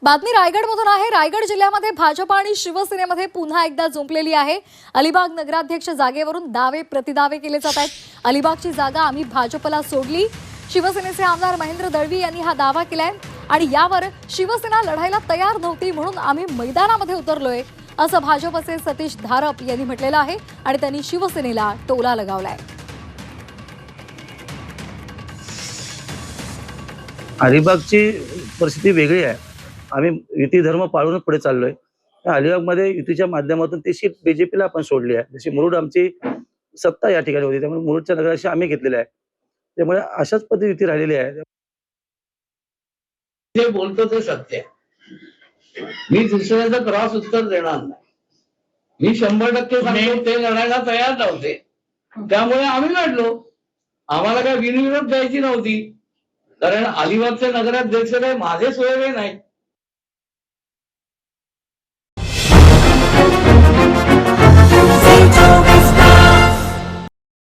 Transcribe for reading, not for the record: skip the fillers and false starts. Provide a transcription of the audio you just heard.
बातमी रायगडमधून आहे। रायगड जिल्ह्यामध्ये भाजप आणि शिवसेनेमध्ये पुन्हा एकदा जुंपलेली आहे। अलिबाग नगराध्यक्ष जागेवरून दावे प्रतिदावे केले जात आहेत। अलिबागची जागा आम्ही भाजपला सोडली, शिवसेनेचे आमदार महेंद्र दळवी यांनी हा दावा केलाय आणि यावर शिवसेना लढायला तयार नव्हती म्हणून आम्ही मैदानामध्ये उतरलोय असं भाजपचे सतीश धारप यांनी म्हटलेलं आहे आणि त्यांनी शिवसेनेला टोला लगावलाय। अलिबागची परिस्थिती वेगळी आहे। आम्ही युती धर्म पाळूनच पुढे चाललोय। अलिबागमध्ये युतीच्या माध्यमातून ती सीट बीजेपीला आपण सोडली आहे। जशी मुरुड आमची सत्ता या ठिकाणी होती, त्यामुळे मुरुडच्या नगराशी आम्ही घेतलेले आहे। त्यामुळे अशाच पद्धती युती राहिलेली आहे। जे बोलतो ते सत्य आहे। मी दुसऱ्याचं क्रॉस उत्तर देणार नाही। मी 100% सांगतो ते लढायला तयार नव्हते, त्यामुळे आम्ही लढलो। आम्हाला काय बिनविरोध द्यायची नव्हती, कारण अलिबागचे नगराध्यक्ष काय माझे सोयरे नाही,